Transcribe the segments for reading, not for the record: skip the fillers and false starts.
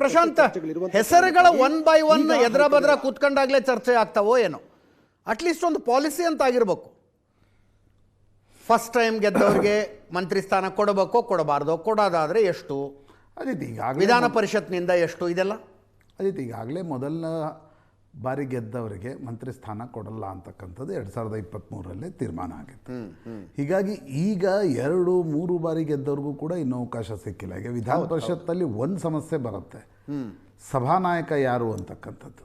ಪ್ರಶಾಂತ್, ಹೆಸರುಗಳ one by one ಎದ್ರ ಬದ್ರ ಕೂತ್ಕೊಂಡಾಗ್ಲೇ ಚರ್ಚೆ ಆಗ್ತಾವೋ ಏನೋ? ಅಟ್ಲೀಸ್ಟ್ ಒಂದು ಪಾಲಿಸಿ ಅಂತ ಆಗಿರ್ಬೇಕು. ಫಸ್ಟ್ ಟೈಮ್ ಗೆದ್ದವ್ರಿಗೆ ಮಂತ್ರಿ ಸ್ಥಾನ ಕೊಡಬೇಕೋ ಕೊಡಬಾರ್ದೋ, ಕೊಡೋದಾದ್ರೆ ಎಷ್ಟು, ಅದಿತ್ತು ಈಗಾಗಲೇ ವಿಧಾನ ಪರಿಷತ್ನಿಂದ ಎಷ್ಟು, ಇದೆಲ್ಲ ಅದಿತ್ತು ಈಗಾಗಲೇ ಮೊದಲನ ಬಾರಿ ಗೆದ್ದವರಿಗೆ ಮಂತ್ರಿ ಸ್ಥಾನ ಕೊಡಲ್ಲ ಅಂತಕ್ಕಂಥದ್ದು 2023ರಲ್ಲೇ ತೀರ್ಮಾನ ಆಗಿತ್ತು. ಹೀಗಾಗಿ ಈಗ 2-3 ಬಾರಿ ಗೆದ್ದವ್ರಿಗೂ ಕೂಡ ಇನ್ನೂ ಅವಕಾಶ ಸಿಕ್ಕಿಲ್ಲ. ಈಗ ವಿಧಾನ ಪರಿಷತ್ತಲ್ಲಿ ಒಂದು ಸಮಸ್ಯೆ ಬರುತ್ತೆ, ಸಭಾನಾಯಕ ಯಾರು ಅಂತಕ್ಕಂಥದ್ದು.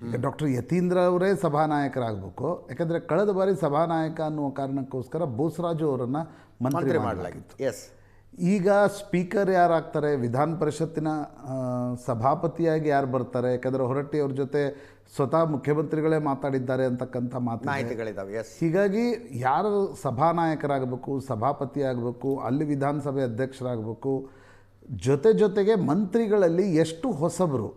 ಈಗ ಡಾಕ್ಟರ್ ಯತೀಂದ್ರ ಅವರೇ ಸಭಾನಾಯಕರಾಗಬೇಕು. ಯಾಕಂದರೆ ಕಳೆದ ಬಾರಿ ಸಭಾನಾಯಕ ಅನ್ನುವ ಕಾರಣಕ್ಕೋಸ್ಕರ ಬೋಸರಾಜು ಅವರನ್ನು ಮಂತ್ರಿ ಮಾಡಲಾಗಿತ್ತು. ಎಸ್, ಈಗ ಸ್ಪೀಕರ್ ಯಾರಾಗ್ತಾರೆ, ವಿಧಾನ ಪರಿಷತ್ತಿನ ಸಭಾಪತಿಯಾಗಿ ಯಾರು ಬರ್ತಾರೆ, ಯಾಕಂದರೆ ಹೊರಟ್ಟಿ ಅವ್ರ ಜೊತೆ ಸ್ವತಃ ಮುಖ್ಯಮಂತ್ರಿಗಳೇ ಮಾತಾಡಿದ್ದಾರೆ ಅಂತಕ್ಕಂಥ ಮಾಹಿತಿಗಳಿದ್ದಾವೆ. ಎಸ್, ಹೀಗಾಗಿ ಯಾರು ಸಭಾನಾಯಕರಾಗಬೇಕು, ಸಭಾಪತಿ ಆಗಬೇಕು, ಅಲ್ಲಿ ವಿಧಾನಸಭೆ ಅಧ್ಯಕ್ಷರಾಗಬೇಕು, ಜೊತೆಗೆ ಮಂತ್ರಿಗಳಲ್ಲಿ ಎಷ್ಟು ಹೊಸಬರು.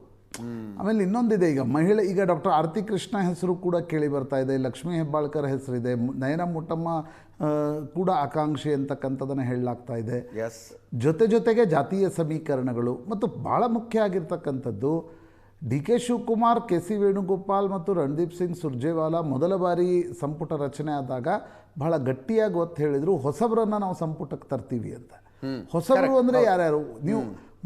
ಆಮೇಲೆ ಇನ್ನೊಂದಿದೆ, ಈಗ ಮಹಿಳೆ, ಈಗ ಡಾಕ್ಟರ್ ಆರತಿ ಕೃಷ್ಣ ಹೆಸರು ಕೂಡ ಕೇಳಿ ಬರ್ತಾ ಇದೆ, ಲಕ್ಷ್ಮೀ ಹೆಬ್ಬಾಳ್ಕರ್ ಹೆಸರಿದೆ, ನಯನ ಮುಟ್ಟಮ್ಮ ಕೂಡ ಆಕಾಂಕ್ಷಿ ಅಂತಕ್ಕಂಥದ್ದನ್ನು ಹೇಳಲಾಗ್ತಾ ಇದೆ. ಜೊತೆಗೆ ಜಾತೀಯ ಸಮೀಕರಣಗಳು ಮತ್ತು ಭಾಳ ಮುಖ್ಯ ಆಗಿರ್ತಕ್ಕಂಥದ್ದು D K Shivakumar, K C Venugopal ಮತ್ತು ರಣದೀಪ್ ಸಿಂಗ್ ಸುರ್ಜೇವಾಲಾ ಮೊದಲ ಬಾರಿ ಸಂಪುಟ ರಚನೆ ಆದಾಗ ಬಹಳ ಗಟ್ಟಿಯಾಗಿ ಒತ್ತು ಹೇಳಿದರು, ಹೊಸಬರನ್ನು ನಾವು ಸಂಪುಟಕ್ಕೆ ತರ್ತೀವಿ ಅಂತ. ಹೊಸಬರು ಅಂದರೆ ಯಾರ್ಯಾರು? ನೀವು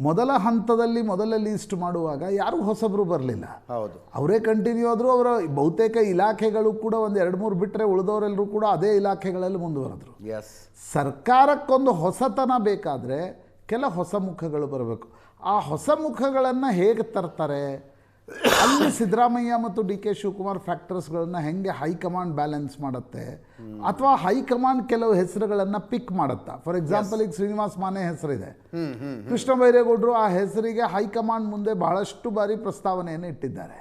ಮೊದಲ ಹಂತದಲ್ಲಿ ಮೊದಲ ಲೀಸ್ಟ್ ಮಾಡುವಾಗ ಯಾರು ಹೊಸಬರು ಬರಲಿಲ್ಲ, ಹೌದು, ಅವರೇ ಕಂಟಿನ್ಯೂ ಆದರೂ. ಅವರ ಬಹುತೇಕ ಇಲಾಖೆಗಳು ಕೂಡ ಒಂದು 2-3 ಬಿಟ್ಟರೆ ಉಳಿದವರೆಲ್ಲರೂ ಕೂಡ ಅದೇ ಇಲಾಖೆಗಳಲ್ಲಿ ಮುಂದುವರೆದ್ರು. ಸರ್ಕಾರಕ್ಕೊಂದು ಹೊಸತನ ಬೇಕಾದರೆ ಕೆಲ ಹೊಸ ಮುಖಗಳು ಬರಬೇಕು. ಆ ಹೊಸ ಮುಖಗಳನ್ನು ಹೇಗೆ ತರ್ತಾರೆ, ಅಲ್ಲಿ ಸಿದ್ದರಾಮಯ್ಯ ಮತ್ತು ಡಿ ಕೆ ಶಿವಕುಮಾರ್ ಫ್ಯಾಕ್ಟರ್ಸ್ಗಳನ್ನು ಹೆಂಗೆ ಹೈಕಮಾಂಡ್ ಬ್ಯಾಲೆನ್ಸ್ ಮಾಡುತ್ತೆ, ಅಥವಾ ಹೈಕಮಾಂಡ್ ಕೆಲವು ಹೆಸರುಗಳನ್ನು ಪಿಕ್ ಮಾಡುತ್ತಾ. ಫಾರ್ ಎಕ್ಸಾಂಪಲ್, ಈಗ ಶ್ರೀನಿವಾಸ್ ಮಾನೆ ಹೆಸರಿದೆ, ಕೃಷ್ಣ ಬೈರೇಗೌಡರು ಆ ಹೆಸರಿಗೆ ಹೈಕಮಾಂಡ್ ಮುಂದೆ ಬಹಳಷ್ಟು ಬಾರಿ ಪ್ರಸ್ತಾವನೆಯನ್ನು ಇಟ್ಟಿದ್ದಾರೆ.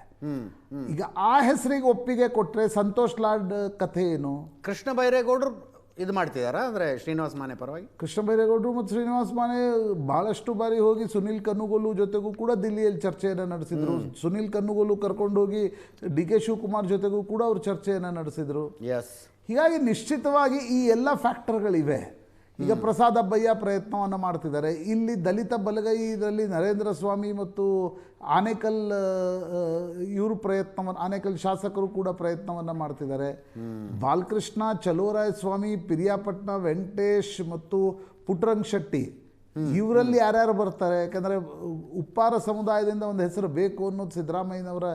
ಈಗ ಆ ಹೆಸರಿಗೆ ಒಪ್ಪಿಗೆ ಕೊಟ್ಟರೆ ಸಂತೋಷ್ ಲಾಡ್ ಕಥೆ ಏನು? ಕೃಷ್ಣ ಬೈರೇಗೌಡರು ಇದು ಮಾಡ್ತಿದ್ದಾರಾ ಅಂದರೆ ಶ್ರೀನಿವಾಸ್ ಮಾನೆ ಪರವಾಗಿ? ಕೃಷ್ಣ ಬೈರೇಗೌಡರು ಮತ್ತು ಶ್ರೀನಿವಾಸ್ ಮಾನೆ ಭಾಳಷ್ಟು ಬಾರಿ ಹೋಗಿ ಸುನೀಲ್ ಕನ್ನುಗೋಲು ಜೊತೆಗೂ ಕೂಡ ದಿಲ್ಲಿಯಲ್ಲಿ ಚರ್ಚೆಯನ್ನು ನಡೆಸಿದರು. ಸುನೀಲ್ ಕನ್ನುಗೋಲು ಕರ್ಕೊಂಡು ಹೋಗಿ ಡಿ ಕೆ ಶಿವಕುಮಾರ್ ಜೊತೆಗೂ ಕೂಡ ಅವರು ಚರ್ಚೆಯನ್ನು ನಡೆಸಿದರು. ಹೀಗಾಗಿ ನಿಶ್ಚಿತವಾಗಿ ಈ ಎಲ್ಲ ಫ್ಯಾಕ್ಟರ್ಗಳಿವೆ. ಈಗ ಪ್ರಸಾದ್ ಅಬ್ಬಯ್ಯ ಪ್ರಯತ್ನವನ್ನು ಮಾಡ್ತಿದ್ದಾರೆ. ಇಲ್ಲಿ ದಲಿತ ಬಲಗೈ ಇದರಲ್ಲಿ ನರೇಂದ್ರ ಸ್ವಾಮಿ ಮತ್ತು ಆನೇಕಲ್ ಇವರು ಪ್ರಯತ್ನವನ್ನು, ಆನೇಕಲ್ ಶಾಸಕರು ಕೂಡ ಪ್ರಯತ್ನವನ್ನು ಮಾಡ್ತಿದ್ದಾರೆ. ಬಾಲಕೃಷ್ಣ, ಚಲೋರಾಯ ಸ್ವಾಮಿ, ಪಿರಿಯಾಪಟ್ನ ವೆಂಕಟೇಶ್ ಮತ್ತು ಪುಟ್ಟರಂಗ ಶೆಟ್ಟಿ, ಇವರಲ್ಲಿ ಯಾರ್ಯಾರು ಬರ್ತಾರೆ? ಯಾಕಂದರೆ ಉಪ್ಪಾರ ಸಮುದಾಯದಿಂದ ಒಂದು ಹೆಸರು ಬೇಕು ಅನ್ನೋದು ಸಿದ್ದರಾಮಯ್ಯನವರ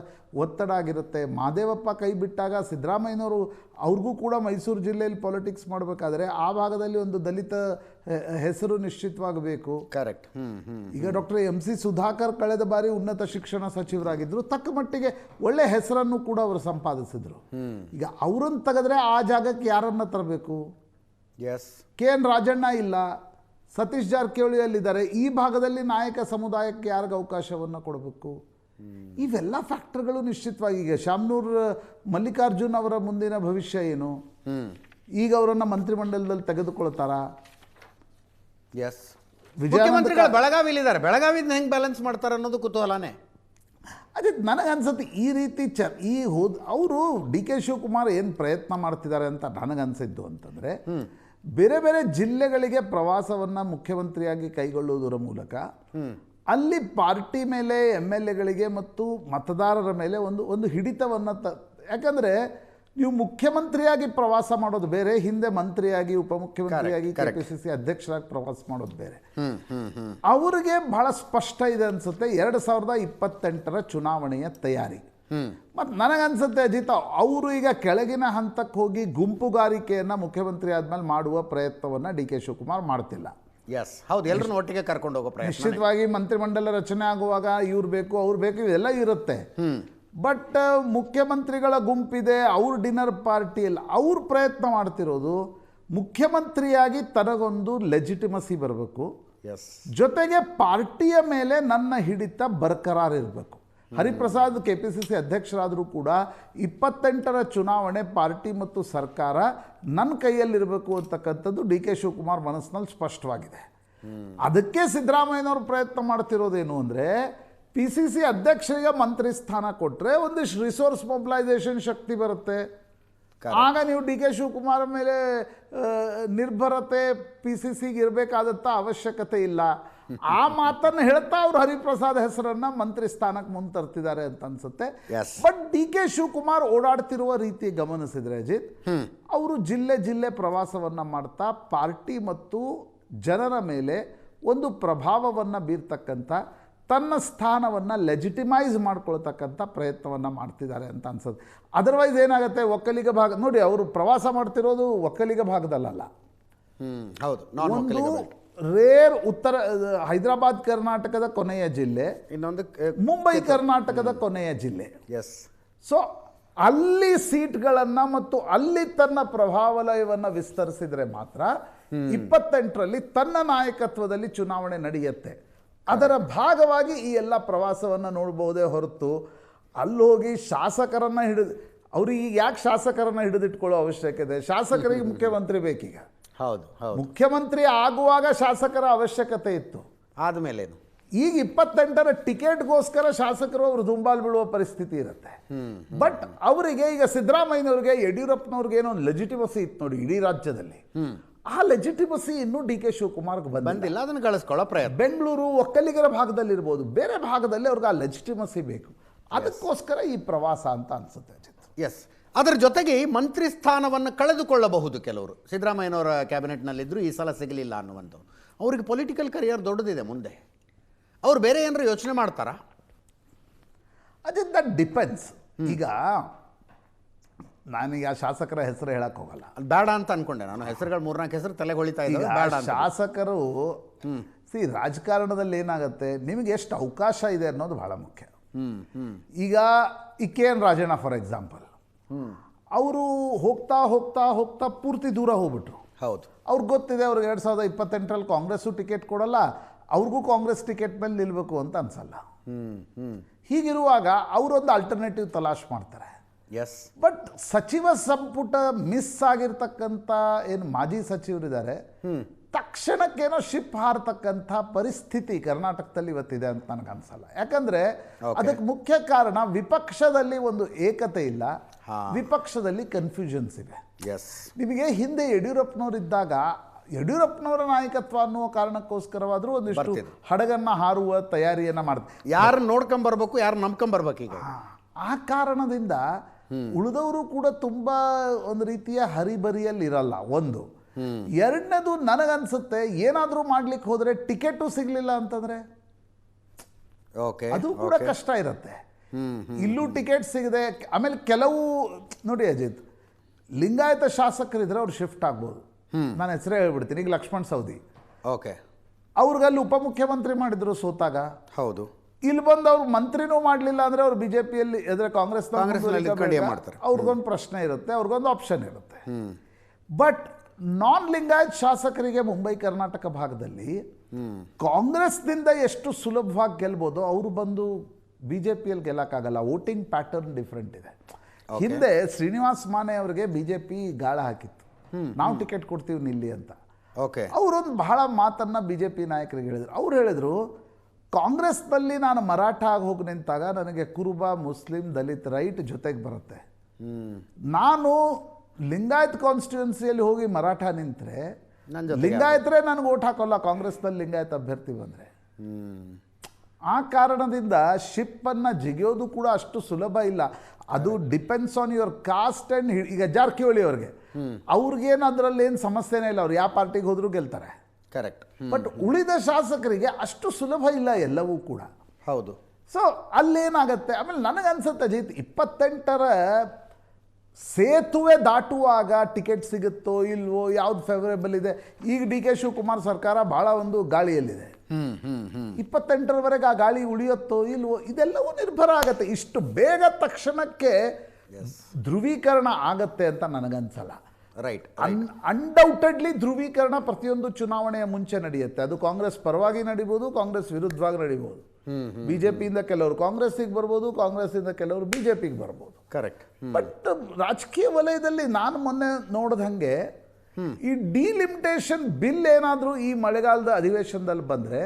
ಒತ್ತಡ ಆಗಿರುತ್ತೆ. ಮಹದೇವಪ್ಪ ಕೈ ಬಿಟ್ಟಾಗ ಸಿದ್ದರಾಮಯ್ಯನವರು ಅವ್ರಿಗೂ ಕೂಡ ಮೈಸೂರು ಜಿಲ್ಲೆಯಲ್ಲಿ ಪಾಲಿಟಿಕ್ಸ್ ಮಾಡಬೇಕಾದ್ರೆ ಆ ಭಾಗದಲ್ಲಿ ಒಂದು ದಲಿತ ಹೆಸರು ನಿಶ್ಚಿತವಾಗಬೇಕು. ಕರೆಕ್ಟ್. ಈಗ ಡಾಕ್ಟರ್ MC ಸುಧಾಕರ್ ಕಳೆದ ಬಾರಿ ಉನ್ನತ ಶಿಕ್ಷಣ ಸಚಿವರಾಗಿದ್ದರು, ತಕ್ಕ ಮಟ್ಟಿಗೆ ಒಳ್ಳೆ ಹೆಸರನ್ನು ಕೂಡ ಅವರು ಸಂಪಾದಿಸಿದರು. ಈಗ ಅವರನ್ನು ತೆಗೆದ್ರೆ ಆ ಜಾಗಕ್ಕೆ ಯಾರನ್ನು ತರಬೇಕು? KN ರಾಜಣ್ಣ ಇಲ್ಲ, ಸತೀಶ್ ಜಾರಕಿಹೊಳಿ ಅಲ್ಲಿದ್ದಾರೆ. ಈ ಭಾಗದಲ್ಲಿ ನಾಯಕ ಸಮುದಾಯಕ್ಕೆ ಯಾರಿಗೆ ಅವಕಾಶವನ್ನು ಕೊಡಬೇಕು? ಇವೆಲ್ಲ ಫ್ಯಾಕ್ಟರ್ಗಳು ನಿಶ್ಚಿತವಾಗಿ. ಈಗ ಶಾಮನೂರ್ ಮಲ್ಲಿಕಾರ್ಜುನ್ ಅವರ ಮುಂದಿನ ಭವಿಷ್ಯ ಏನು? ಈಗ ಅವರನ್ನು ಮಂತ್ರಿಮಂಡಲದಲ್ಲಿ ತೆಗೆದುಕೊಳ್ತಾರಾ? ಮುಖ್ಯಮಂತ್ರಿಗಳು ಬೆಳಗಾವಿಲಿದ್ದಾರೆ, ಬೆಳಗಾವಿನ ಹೆಂಗೆ ಬ್ಯಾಲೆನ್ಸ್ ಮಾಡ್ತಾರೆ ಅನ್ನೋದು ಕುತೂಹಲನೇ. ಅದೇ ನನಗನ್ಸುತ್ತೆ ಈ ರೀತಿ ಅವರು ಡಿ ಕೆ ಶಿವಕುಮಾರ್ ಏನು ಪ್ರಯತ್ನ ಮಾಡ್ತಿದ್ದಾರೆ ಅಂತ ನನಗನ್ಸಿದ್ದು ಅಂತಂದರೆ, ಬೇರೆ ಬೇರೆ ಜಿಲ್ಲೆಗಳಿಗೆ ಪ್ರವಾಸವನ್ನು ಮುಖ್ಯಮಂತ್ರಿಯಾಗಿ ಕೈಗೊಳ್ಳುವುದರ ಮೂಲಕ ಅಲ್ಲಿ ಪಾರ್ಟಿ ಮೇಲೆ, MLAಗಳಿಗೆ ಮತ್ತು ಮತದಾರರ ಮೇಲೆ ಒಂದು ಹಿಡಿತವನ್ನು ಯಾಕಂದರೆ ನೀವು ಮುಖ್ಯಮಂತ್ರಿಯಾಗಿ ಪ್ರವಾಸ ಮಾಡೋದು ಬೇರೆ, ಹಿಂದೆ ಮಂತ್ರಿಯಾಗಿ, ಉಪಮುಖ್ಯಮಂತ್ರಿಯಾಗಿ, KPCC ಅಧ್ಯಕ್ಷರಾಗಿ ಪ್ರವಾಸ ಮಾಡೋದು ಬೇರೆ. ಅವರಿಗೆ ಬಹಳ ಸ್ಪಷ್ಟ ಇದೆ ಅನಿಸುತ್ತೆ 2028ರ ಚುನಾವಣೆಯ ತಯಾರಿ. ಮತ್ತು ನನಗನ್ಸುತ್ತೆ ಅಜಿತ್, ಅವರು ಈಗ ಕೆಳಗಿನ ಹಂತಕ್ಕೆ ಹೋಗಿ ಗುಂಪುಗಾರಿಕೆಯನ್ನು ಮುಖ್ಯಮಂತ್ರಿ ಆದಮೇಲೆ ಮಾಡುವ ಪ್ರಯತ್ನವನ್ನು ಡಿ ಕೆ ಶಿವಕುಮಾರ್ ಮಾಡ್ತಿಲ್ಲ. ಹೌದು, ಎಲ್ಲರನ್ನು ಒಟ್ಟಿಗೆ ಕರ್ಕೊಂಡು ಹೋಗೋ ಪ್ರಯತ್ನ. ನಿಶ್ಚಿತವಾಗಿ ಮಂತ್ರಿಮಂಡಲ ರಚನೆ ಆಗುವಾಗ ಇವ್ರು ಬೇಕು, ಅವ್ರು ಬೇಕು, ಇವೆಲ್ಲ ಇರುತ್ತೆ. ಬಟ್ ಮುಖ್ಯಮಂತ್ರಿಗಳ ಗುಂಪಿದೆ, ಅವ್ರ ಡಿನ್ನರ್ ಪಾರ್ಟಿಯಲ್ಲಿ ಅವ್ರು ಪ್ರಯತ್ನ ಮಾಡ್ತಿರೋದು ಮುಖ್ಯಮಂತ್ರಿಯಾಗಿ ತನಗೊಂದು ಲೆಜಿಟಿಮಸಿ ಬರಬೇಕು, ಜೊತೆಗೆ ಪಾರ್ಟಿಯ ಮೇಲೆ ನನ್ನ ಹಿಡಿತ ಬರ್ಕರಾರಿರಬೇಕು. ಹರಿಪ್ರಸಾದ್ KPCC ಅಧ್ಯಕ್ಷರಾದರೂ ಕೂಡ 28ರ ಚುನಾವಣೆ ಪಾರ್ಟಿ ಮತ್ತು ಸರ್ಕಾರ ನನ್ನ ಕೈಯಲ್ಲಿರಬೇಕು ಅಂತಕ್ಕಂಥದ್ದು ಡಿ ಕೆ ಶಿವಕುಮಾರ್ ಮನಸ್ಸಿನಲ್ಲಿ ಸ್ಪಷ್ಟವಾಗಿದೆ. ಅದಕ್ಕೆ ಸಿದ್ದರಾಮಯ್ಯನವರು ಪ್ರಯತ್ನ ಮಾಡ್ತಿರೋದೇನು ಅಂದರೆ, PCC ಅಧ್ಯಕ್ಷರಿಗೆ ಮಂತ್ರಿ ಸ್ಥಾನ ಕೊಟ್ಟರೆ ಒಂದಿಷ್ಟು ರಿಸೋರ್ಸ್ ಮೊಬಿಲೈಸೇಷನ್ ಶಕ್ತಿ ಬರುತ್ತೆ. ಆಗ ನೀವು ಡಿ ಕೆ ಶಿವಕುಮಾರ್ ಮೇಲೆ ನಿರ್ಭರತೆ PCCಗೆ ಇರಬೇಕಾದಂಥ ಅವಶ್ಯಕತೆ ಇಲ್ಲ. ಆ ಮಾತನ್ನು ಹೇಳ್ತಾ ಅವ್ರು ಹರಿಪ್ರಸಾದ್ ಹೆಸರನ್ನ ಮಂತ್ರಿ ಸ್ಥಾನಕ್ಕೆ ಮುಂದೆ ತರ್ತಿದ್ದಾರೆ ಅಂತ ಅನ್ಸುತ್ತೆ. Yes. But D K Shivakumar ಓಡಾಡ್ತಿರುವ ರೀತಿ ಗಮನಿಸಿದ್ರೆ ಅಜಿತ್, ಅವರು ಜಿಲ್ಲೆ ಪ್ರವಾಸವನ್ನ ಮಾಡ್ತಾ ಪಾರ್ಟಿ ಮತ್ತು ಜನರ ಮೇಲೆ ಒಂದು ಪ್ರಭಾವವನ್ನು ಬೀರ್ತಕ್ಕಂಥ, ತನ್ನ ಸ್ಥಾನವನ್ನು ಲೆಜಿಟಿಮೈಸ್ ಮಾಡ್ಕೊಳ್ತಕ್ಕಂಥ ಪ್ರಯತ್ನವನ್ನು ಮಾಡ್ತಿದ್ದಾರೆ ಅಂತ ಅನ್ಸುತ್ತೆ. ಅದರ್ವೈಸ್ ಏನಾಗುತ್ತೆ, ಒಕ್ಕಲಿಗ ಭಾಗ ನೋಡಿ, ಅವರು ಪ್ರವಾಸ ಮಾಡ್ತಿರೋದು ಒಕ್ಕಲಿಗ ಭಾಗದಲ್ಲ, ಹೌದು, ಒಂದು ರೇರ್ ಉತ್ತರ ಹೈದರಾಬಾದ್ ಕರ್ನಾಟಕದ ಕೊನೆಯ ಜಿಲ್ಲೆ, ಇನ್ನೊಂದು ಮುಂಬೈ ಕರ್ನಾಟಕದ ಕೊನೆಯ ಜಿಲ್ಲೆ. ಎಸ್. ಸೊ ಅಲ್ಲಿ ಸೀಟ್ಗಳನ್ನು ಮತ್ತು ಅಲ್ಲಿ ತನ್ನ ಪ್ರಭಾವಲಯವನ್ನು ವಿಸ್ತರಿಸಿದರೆ ಮಾತ್ರ 28ರಲ್ಲಿ ತನ್ನ ನಾಯಕತ್ವದಲ್ಲಿ ಚುನಾವಣೆ ನಡೆಯುತ್ತೆ. ಅದರ ಭಾಗವಾಗಿ ಈ ಎಲ್ಲ ಪ್ರವಾಸವನ್ನು ನೋಡ್ಬೋದೇ ಹೊರತು ಅಲ್ಲೋಗಿ ಶಾಸಕರನ್ನು ಅವ್ರಿಗೆ ಈಗ ಯಾಕೆ ಶಾಸಕರನ್ನು ಹಿಡಿದಿಟ್ಕೊಳ್ಳೋ ಅವಶ್ಯಕತೆ? ಶಾಸಕರಿಗೆ ಮುಖ್ಯಮಂತ್ರಿ ಬೇಕೀಗ. ಹೌದು ಹೌದು. ಮುಖ್ಯಮಂತ್ರಿ ಆಗುವಾಗ ಶಾಸಕರ ಅವಶ್ಯಕತೆ ಇತ್ತು, ಆದಮೇಲೇನು? ಈಗ 28ರ ಟಿಕೆಟ್ಗೋಸ್ಕರ ಶಾಸಕರು ಅವರು ದುಂಬಾಲು ಬೀಳುವ ಪರಿಸ್ಥಿತಿ ಇರುತ್ತೆ. ಬಟ್ ಅವರಿಗೆ ಈಗ ಸಿದ್ದರಾಮಯ್ಯನವ್ರಿಗೆ, ಯಡಿಯೂರಪ್ಪನವ್ರಿಗೆ ಏನೋ ಒಂದು ಲೆಜಿಟಿಮಸಿ ಇತ್ತು ನೋಡಿ ಇಡೀ ರಾಜ್ಯದಲ್ಲಿ. ಆ ಲೆಜಿಟಿಮಸಿ ಇನ್ನೂ ಡಿ ಕೆ ಶಿವಕುಮಾರ್ಗೆ ಬಂದಿಲ್ಲ, ಅದನ್ನು ಗಳಿಸ್ಕೊಳ್ಳೋ ಪ್ರಯತ್ನ. ಬೆಂಗಳೂರು ಒಕ್ಕಲಿಗರ ಭಾಗದಲ್ಲಿರ್ಬೋದು, ಬೇರೆ ಭಾಗದಲ್ಲಿ ಅವ್ರಿಗೆ ಆ ಲೆಜಿಟಿಮಸಿ ಬೇಕು. ಅದಕ್ಕೋಸ್ಕರ ಈ ಪ್ರವಾಸ ಅಂತ ಅನ್ಸುತ್ತೆ. ಎಸ್. ಅದರ ಜೊತೆಗೆ ಮಂತ್ರಿ ಸ್ಥಾನವನ್ನು ಕಳೆದುಕೊಳ್ಳಬಹುದು ಕೆಲವರು. ಸಿದ್ದರಾಮಯ್ಯನವರ ಕ್ಯಾಬಿನೆಟ್ನಲ್ಲಿದ್ದರು, ಈ ಸಲ ಸಿಗಲಿಲ್ಲ ಅನ್ನುವಂಥವ್ರು. ಅವ್ರಿಗೆ ಪೊಲಿಟಿಕಲ್ ಕರಿಯರ್ ದೊಡ್ಡದಿದೆ ಮುಂದೆ. ಅವ್ರು ಬೇರೆ ಏನಾರು ಯೋಚನೆ ಮಾಡ್ತಾರಾ? That depends. ಈಗ ನಾನೀಗ ಶಾಸಕರ ಹೆಸರು ಹೇಳಕ್ ಹೋಗಲ್ಲ, ಬೇಡ ಅಂತ ಅನ್ಕೊಂಡೆ ನಾನು. ಹೆಸರುಗಳು 3-4 ಹೆಸರು ತಲೆಗೆ ಹೊಳಿತಾ ಇದ್ದಾರೆ, ಬೇಡ ಅಂತ. ಶಾಸಕರು ರಾಜಕಾರಣದಲ್ಲಿ ಏನಾಗುತ್ತೆ, ನಿಮಗೆ ಎಷ್ಟು ಅವಕಾಶ ಇದೆ ಅನ್ನೋದು ಬಹಳ ಮುಖ್ಯ. ಈಗ K N Rajanna for example, ಅವರು ಹೋಗ್ತಾ ಹೋಗ್ತಾ ಹೋಗ್ತಾ ಪೂರ್ತಿ ದೂರ ಹೋಗ್ಬಿಟ್ರು. ಹೌದು. ಅವ್ರಿಗೆ ಗೊತ್ತಿದೆ ಅವ್ರಿಗೆ 2028ರಲ್ಲಿ ಕಾಂಗ್ರೆಸ್ಸು ಟಿಕೆಟ್ ಕೊಡಲ್ಲ, ಅವ್ರಿಗೂ ಕಾಂಗ್ರೆಸ್ ಟಿಕೆಟ್ ಮೇಲೆ ನಿಲ್ಬೇಕು ಅಂತ ಅನ್ಸಲ್ಲ. ಹೀಗಿರುವಾಗ ಅವರೊಂದು ಆಲ್ಟರ್ನೇಟಿವ್ ತಲಾಶ್ ಮಾಡ್ತಾರೆ. ಎಸ್. ಬಟ್ ಸಚಿವ ಸಂಪುಟ ಮಿಸ್ ಆಗಿರ್ತಕ್ಕಂಥ ಏನು ಮಾಜಿ ಸಚಿವರಿದ್ದಾರೆ, ತಕ್ಷಣಕ್ಕೇನೋ ಶಿಪ್ ಹಾರತಕ್ಕಂಥ ಪರಿಸ್ಥಿತಿ ಕರ್ನಾಟಕದಲ್ಲಿ ಇವತ್ತಿದೆ ಅಂತ ನನಗೆ ಅನ್ಸಲ್ಲ. ಯಾಕಂದ್ರೆ ಅದಕ್ಕೆ ಮುಖ್ಯ ಕಾರಣ ವಿಪಕ್ಷದಲ್ಲಿ ಒಂದು ಏಕತೆ ಇಲ್ಲ, ವಿಪಕ್ಷದಲ್ಲಿ ಕನ್ಫ್ಯೂಷನ್ಸ್ ಇದೆ. ನಿಮಗೆ ಹಿಂದೆ ಯಡಿಯೂರಪ್ಪನವರಿದ್ದಾಗ ಯಡಿಯೂರಪ್ಪನವರ ನಾಯಕತ್ವ ಅನ್ನುವ ಕಾರಣಕ್ಕೋಸ್ಕರವಾದರೂ ಒಂದಿಷ್ಟು ಹಡಗನ್ನ ಹಾರುವ ತಯಾರಿಯನ್ನ ಮಾಡ್ತಾರೆ. ಯಾರು ನೋಡ್ಕೊಂಬರ್ಬೇಕು, ಯಾರು ನಂಬ್ಕೊಂಬರ್ಬೇಕು. ಈಗ ಆ ಕಾರಣದಿಂದ ಉಳಿದವರು ಕೂಡ ತುಂಬಾ ಒಂದು ರೀತಿಯ ಹರಿಬರಿಯಲ್ಲಿ ಇರಲ್ಲ. ಒಂದು ಎರಡನೇದು, ನನಗನ್ಸುತ್ತೆ ಏನಾದರೂ ಮಾಡ್ಲಿಕ್ಕೆ ಹೋದ್ರೆ ಟಿಕೆಟು ಸಿಗ್ಲಿಲ್ಲ ಅಂತಂದ್ರೆ ಅದು ಕೂಡ ಕಷ್ಟ ಇರುತ್ತೆ. ಇಲ್ಲೂ ಟಿಕೆಟ್ ಸಿಗದೆ, ಆಮೇಲೆ ಕೆಲವು ನೋಡಿ ಅಜಿತ್, ಲಿಂಗಾಯತ ಶಾಸಕರಿದ್ರೆ ಅವ್ರು ಶಿಫ್ಟ್ ಆಗ್ಬೋದು. ನಾನು ಹೆಸರೇ ಹೇಳ್ಬಿಡ್ತೀನಿ. ಈಗ ಲಕ್ಷ್ಮಣ್ ಸವದಿ, ಅವ್ರಿಗಲ್ಲಿ ಉಪಮುಖ್ಯಮಂತ್ರಿ ಮಾಡಿದ್ರು ಸೋತಾಗ. ಹೌದು. ಇಲ್ಲಿ ಬಂದು ಅವ್ರು ಮಂತ್ರಿನೂ ಮಾಡಲಿಲ್ಲ ಅಂದ್ರೆ ಅವ್ರು ಬಿಜೆಪಿಯಲ್ಲಿ ಎದುರು ಕಾಂಗ್ರೆಸ್ ಅವ್ರಿಗೊಂದು ಪ್ರಶ್ನೆ ಇರುತ್ತೆ, ಅವ್ರಿಗೊಂದು ಆಪ್ಷನ್ ಇರುತ್ತೆ. ಬಟ್ ನಾನ್ ಲಿಂಗಾಯತ್ ಶಾಸಕರಿಗೆ ಮುಂಬೈ ಕರ್ನಾಟಕ ಭಾಗದಲ್ಲಿ ಕಾಂಗ್ರೆಸ್ನಿಂದ ಎಷ್ಟು ಸುಲಭವಾಗಿ ಗೆಲ್ಬೋದು, ಅವರು ಬಂದು ಬಿಜೆಪಿಯಲ್ಲಿ ಗೆಲ್ಲಕ್ಕಾಗಲ್ಲ. ವೋಟಿಂಗ್ ಪ್ಯಾಟರ್ನ್ ಡಿಫ್ರೆಂಟ್ ಇದೆ. ಹಿಂದೆ ಶ್ರೀನಿವಾಸ್ ಮಾನೆ ಅವರಿಗೆ ಬಿಜೆಪಿ ಗಾಳ ಹಾಕಿತ್ತು, ನಾವು ಟಿಕೆಟ್ ಕೊಡ್ತೀವಿ ನಿಲ್ಲಿ ಅಂತ. ಅವರೊಂದು ಬಹಳ ಮಾತನ್ನ ಬಿಜೆಪಿ ನಾಯಕರಿಗೆ ಹೇಳಿದ್ರು. ಅವ್ರು ಹೇಳಿದ್ರು, ಕಾಂಗ್ರೆಸ್ನಲ್ಲಿ ನಾನು ಮರಾಠ ಆಗಿ ಹೋಗಿ ನಿಂತಾಗ ನನಗೆ ಕುರುಬ, ಮುಸ್ಲಿಂ, ದಲಿತ್ ರೈಟ್ ಜೊತೆಗೆ ಬರುತ್ತೆ. ನಾನು ಲಿಂಗಾಯತ್ ಕಾನ್ಸ್ಟಿಟ್ಯೂನ್ಸಿಯಲ್ಲಿ ಹೋಗಿ ಮರಾಠ ನಿಂತರೆ ಲಿಂಗಾಯತರೇ ನನಗೆ ಓಟ್ ಹಾಕೋಲ್ಲ ಕಾಂಗ್ರೆಸ್ನಲ್ಲಿ ಲಿಂಗಾಯತ್ ಅಭ್ಯರ್ಥಿ ಬಂದರೆ. ಆ ಕಾರಣದಿಂದ ಶಿಪ್ಪನ್ನು ಜಿಗಿಯೋದು ಕೂಡ ಅಷ್ಟು ಸುಲಭ ಇಲ್ಲ. ಅದು depends on your cost and. ಈಗ ಜಾರಕಿಹೊಳಿ ಅವ್ರಿಗೆ, ಅವ್ರಿಗೇನು ಅದರಲ್ಲಿ ಏನು ಸಮಸ್ಯೆನೇ ಇಲ್ಲ, ಅವ್ರು ಯಾವ ಪಾರ್ಟಿಗೆ ಹೋದ್ರೂ ಗೆಲ್ತಾರೆ. ಕರೆಕ್ಟ್. ಬಟ್ ಉಳಿದ ಶಾಸಕರಿಗೆ ಅಷ್ಟು ಸುಲಭ ಇಲ್ಲ ಎಲ್ಲವೂ ಕೂಡ. ಹೌದು. ಸೊ ಅಲ್ಲೇನಾಗತ್ತೆ, ಆಮೇಲೆ ನನಗನ್ಸುತ್ತೆ ಅಜಿತ್, 28ರ ಸೇತುವೆ ದಾಟುವಾಗ ಟಿಕೆಟ್ ಸಿಗುತ್ತೋ ಇಲ್ವೋ, ಯಾವ್ದು ಫೇವರೇಬಲ್ ಇದೆ. ಈಗ ಡಿ ಕೆ ಶಿವಕುಮಾರ್ ಸರ್ಕಾರ ಬಹಳ ಒಂದು ಗಾಳಿಯಲ್ಲಿದೆ. 28ರವರೆಗೆ ಆ ಗಾಳಿ ಉಳಿಯುತ್ತೋ ಇಲ್ವೋ, ಇದೆಲ್ಲವೂ ನಿರ್ಭರ ಆಗತ್ತೆ. ಇಷ್ಟು ಬೇಗ ತಕ್ಷಣಕ್ಕೆ ಧ್ರುವೀಕರಣ ಆಗತ್ತೆ ಅಂತ ನನಗನ್ಸಲ್ಲ. ರೈಟ್. ಅನ್ಡೌಟೆಡ್ಲಿ ಧ್ರುವೀಕರಣ ಪ್ರತಿಯೊಂದು ಚುನಾವಣೆಯ ಮುಂಚೆ ನಡೆಯುತ್ತೆ. ಅದು ಕಾಂಗ್ರೆಸ್ ಪರವಾಗಿ ನಡೀಬೋದು, ಕಾಂಗ್ರೆಸ್ ವಿರುದ್ಧವಾಗಿ ನಡೀಬೋದು. ಬಿಜೆಪಿಯಿಂದ ಕೆಲವರು ಕಾಂಗ್ರೆಸ್ಸಿಗೆ ಬರ್ಬೋದು, ಕಾಂಗ್ರೆಸ್ಸಿಂದ ಕೆಲವರು ಬಿಜೆಪಿಗೆ ಬರ್ಬೋದು. ಕರೆಕ್ಟ್. ಬಟ್ ರಾಜಕೀಯ ವಲಯದಲ್ಲಿ ನಾನು ಮೊನ್ನೆ ನೋಡಿದ ಹಾಗೆ ಈ ಡಿಲಿಮಿಟೇಷನ್ ಬಿಲ್ ಏನಾದರೂ ಈ ಮಳೆಗಾಲದ ಅಧಿವೇಶನದಲ್ಲಿ ಬಂದರೆ,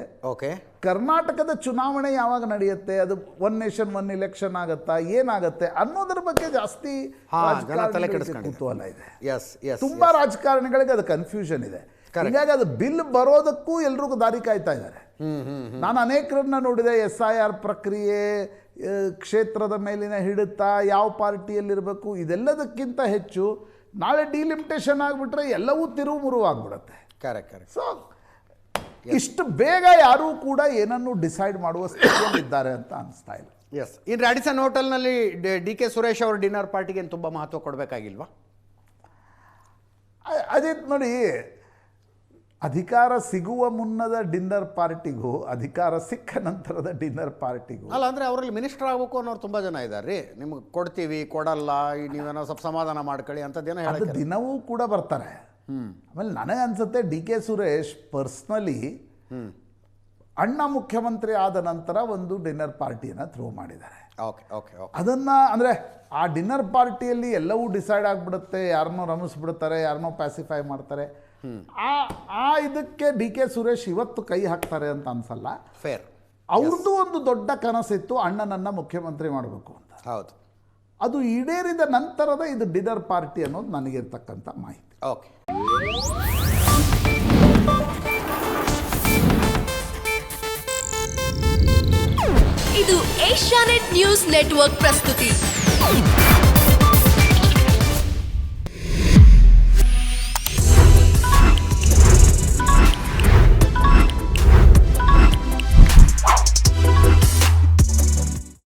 ಕರ್ನಾಟಕದ ಚುನಾವಣೆ ಯಾವಾಗ ನಡೆಯುತ್ತೆ, ಅದು ಒನ್ ನೇಷನ್ ಒನ್ ಇಲೆಕ್ಷನ್ ಆಗತ್ತಾ, ಏನಾಗತ್ತೆ ಅನ್ನೋದ್ರ ಬಗ್ಗೆ ಜಾಸ್ತಿ ಕುತೂಹಲ ಇದೆ. ತುಂಬಾ ರಾಜಕಾರಣಿಗಳಿಗೆ ಅದು ಕನ್ಫ್ಯೂಷನ್ ಇದೆ. ಹೀಗಾಗಿ ಅದು ಬಿಲ್ ಬರೋದಕ್ಕೂ ಎಲ್ರಿಗೂ ದಾರಿ ಕಾಯ್ತಾ ಇದ್ದಾರೆ. ನಾನು ಅನೇಕರನ್ನ ನೋಡಿದೆ. SIR ಪ್ರಕ್ರಿಯೆ, ಕ್ಷೇತ್ರದ ಮೇಲಿನ ಹಿಡಿತ, ಯಾವ ಪಾರ್ಟಿಯಲ್ಲಿರಬೇಕು, ಇದೆಲ್ಲದಕ್ಕಿಂತ ಹೆಚ್ಚು ನಾಳೆ ಡಿಲಿಮಿಟೇಷನ್ ಆಗಿಬಿಟ್ರೆ ಎಲ್ಲವೂ ತಿರುವು ಮುರುವು ಆಗ್ಬಿಡುತ್ತೆ. ಕರೆಕ್ಟ್. ಸೊ ಇಷ್ಟು ಬೇಗ ಯಾರೂ ಕೂಡ ಏನನ್ನು ಡಿಸೈಡ್ ಮಾಡುವ ಸ್ಥಿತಿಯಲ್ಲಿದ್ದಾರೆ ಅಂತ ಅನಿಸ್ತಾ ಇಲ್ಲ. ಎಸ್, ಇನ್ನು ರ್ಯಾಡಿಸನ್ ಹೋಟೆಲ್ನಲ್ಲಿ DK ಸುರೇಶ್ ಅವ್ರ ಡಿನ್ನರ್ ಪಾರ್ಟಿಗೆ ತುಂಬ ಮಹತ್ವ ಕೊಡಬೇಕಾಗಿಲ್ವಾ? ಅದೇ ನೋಡಿ, ಅಧಿಕಾರ ಸಿಗುವ ಮುನ್ನದ ಡಿನ್ನರ್ ಪಾರ್ಟಿಗೂ ಅಧಿಕಾರ ಸಿಕ್ಕ ನಂತರದ ಡಿನ್ನರ್ ಪಾರ್ಟಿಗೂ ಅಲ್ಲ, ಅಂದರೆ ಅವರಲ್ಲಿ ಮಿನಿಸ್ಟರ್ ಆಗಬೇಕು ಅನ್ನೋರು ತುಂಬ ಜನ ಇದ್ದಾರೆ ರೀ. ನಿಮ್ಗೆ ಕೊಡ್ತೀವಿ, ಕೊಡಲ್ಲ, ನೀವೇನೋ ಸ್ವಲ್ಪ ಸಮಾಧಾನ ಮಾಡ್ಕೊಳ್ಳಿ ಅಂಥದ್ದೇನೋ ಅದು ಹೇಳಕ್ಕೆ ದಿನವೂ ಕೂಡ ಬರ್ತಾರೆ. ಆಮೇಲೆ ನನಗೆ ಅನ್ಸುತ್ತೆ DK ಸುರೇಶ್ ಪರ್ಸ್ನಲಿ ಅಣ್ಣ ಮುಖ್ಯಮಂತ್ರಿ ಆದ ನಂತರ ಒಂದು ಡಿನ್ನರ್ ಪಾರ್ಟಿಯನ್ನು ಥ್ರೋ ಮಾಡಿದ್ದಾರೆ. Okay okay okay. ಅದನ್ನು ಅಂದರೆ ಆ ಡಿನ್ನರ್ ಪಾರ್ಟಿಯಲ್ಲಿ ಎಲ್ಲವೂ ಡಿಸೈಡ್ ಆಗಿಬಿಡುತ್ತೆ, ಯಾರನ್ನೋ ರಮಿಸ್ಬಿಡ್ತಾರೆ, ಯಾರನ್ನೋ ಪ್ಯಾಸಿಫೈ ಮಾಡ್ತಾರೆ. ಆ ಇದಕ್ಕೆ DK ಸುರೇಶ್ ಇವತ್ತು ಕೈ ಹಾಕ್ತಾರೆ ಅಂತ ಅನ್ಸಲ್ಲ. ಫೇರ್. ಅವ್ರದ್ದು ಒಂದು ದೊಡ್ಡ ಕನಸಿತ್ತು, ಅಣ್ಣನನ್ನು ಮುಖ್ಯಮಂತ್ರಿ ಮಾಡಬೇಕು ಅಂತ. ಹೌದು. ಅದು ಈಡೇರಿದ ನಂತರದ ಇದು ಡಿನ್ನರ್ ಪಾರ್ಟಿ ಅನ್ನೋದು ನನಗಿರ್ತಕ್ಕಂಥ ಮಾಹಿತಿ. ಓಕೆ. ಇದು ಏಷ್ಯಾನೆಟ್ ನ್ಯೂಸ್ ನೆಟ್ವರ್ಕ್ ಪ್ರಸ್ತುತಿ.